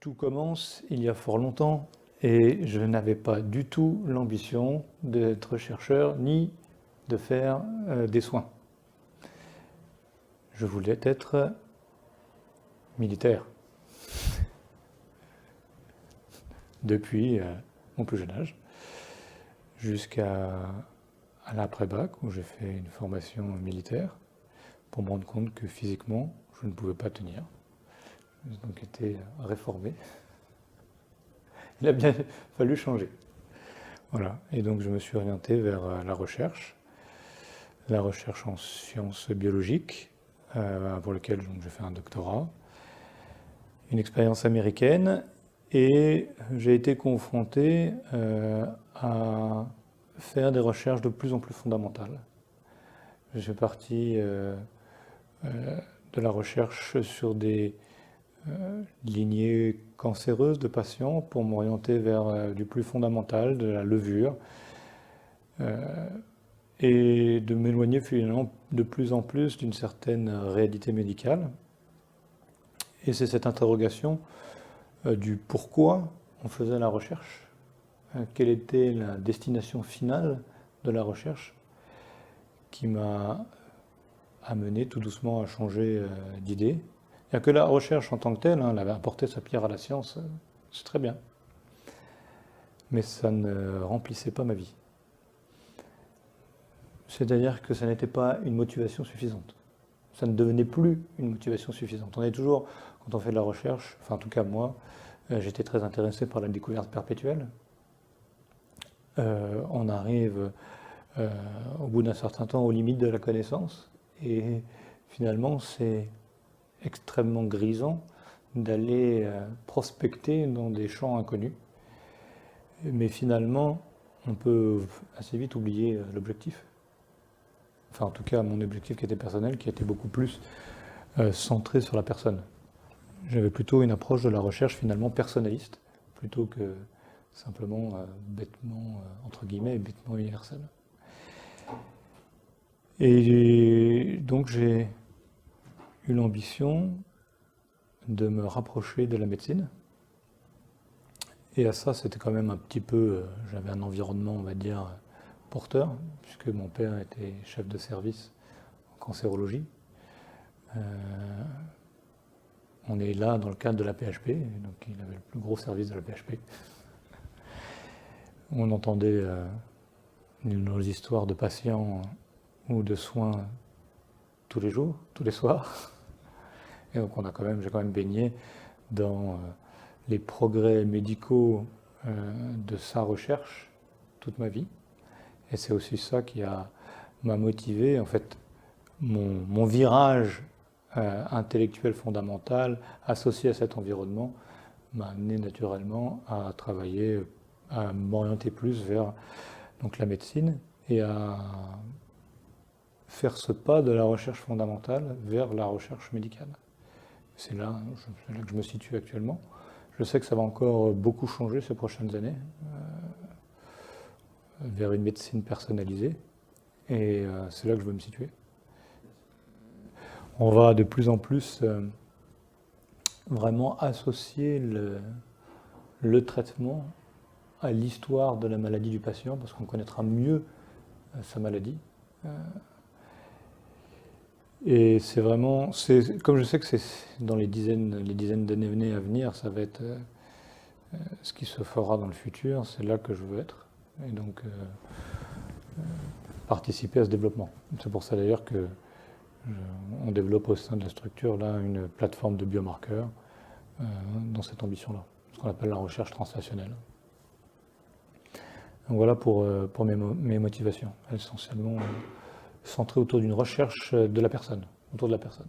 Tout commence il y a fort longtemps et je n'avais pas du tout l'ambition d'être chercheur ni de faire des soins. Je voulais être militaire depuis mon plus jeune âge jusqu'à l'après-bac où j'ai fait une formation militaire pour me rendre compte que physiquement je ne pouvais pas tenir. J'ai donc été réformé. Il a bien fallu changer. Voilà. Et donc je me suis orienté vers la recherche en sciences biologiques, pour lequel j'ai fait un doctorat, une expérience américaine, et j'ai été confronté à faire des recherches de plus en plus fondamentales. Je suis parti de la recherche sur des lignées cancéreuses de patients pour m'orienter vers du plus fondamental, de la levure, et de m'éloigner finalement de plus en plus d'une certaine réalité médicale. Et c'est cette interrogation du pourquoi on faisait la recherche, quelle était la destination finale de la recherche, qui m'a amené tout doucement à changer d'idée. Il n'y a que la recherche en tant que telle, elle avait apporté sa pierre à la science, c'est très bien. Mais ça ne remplissait pas ma vie. C'est-à-dire que ça n'était pas une motivation suffisante. Ça ne devenait plus une motivation suffisante. On est toujours, quand on fait de la recherche, enfin en tout cas moi, j'étais très intéressé par la découverte perpétuelle. On arrive au bout d'un certain temps aux limites de la connaissance et finalement c'est extrêmement grisant d'aller prospecter dans des champs inconnus. Mais finalement, on peut assez vite oublier l'objectif. Enfin, en tout cas, mon objectif qui était personnel, qui était beaucoup plus centré sur la personne. J'avais plutôt une approche de la recherche finalement personnaliste, plutôt que simplement bêtement, entre guillemets, bêtement universelle. Et donc j'ai eu l'ambition de me rapprocher de la médecine. Et à ça, c'était quand même un petit peu, j'avais un environnement, on va dire, porteur, puisque mon père était chef de service en cancérologie. On est là dans le cadre de la PHP, donc il avait le plus gros service de la PHP. On entendait nos histoires de patients ou de soins tous les jours, tous les soirs. Et donc j'ai quand même baigné dans les progrès médicaux de sa recherche toute ma vie. Et c'est aussi ça qui m'a motivé, en fait, mon virage intellectuel fondamental associé à cet environnement m'a amené naturellement à travailler, à m'orienter plus vers donc, la médecine et à faire ce pas de la recherche fondamentale vers la recherche médicale. C'est là que je me situe actuellement. Je sais que ça va encore beaucoup changer ces prochaines années vers une médecine personnalisée et c'est là que je veux me situer. On va de plus en plus vraiment associer le traitement à l'histoire de la maladie du patient parce qu'on connaîtra mieux sa maladie. Et c'est vraiment, comme je sais que c'est dans les dizaines d'années à venir, ça va être ce qui se fera dans le futur, c'est là que je veux être. Et donc participer à ce développement. C'est pour ça d'ailleurs que on développe au sein de la structure là une plateforme de biomarqueurs dans cette ambition-là, ce qu'on appelle la recherche translationnelle. Donc voilà pour mes motivations, essentiellement centrées autour d'une recherche de la personne, autour de la personne.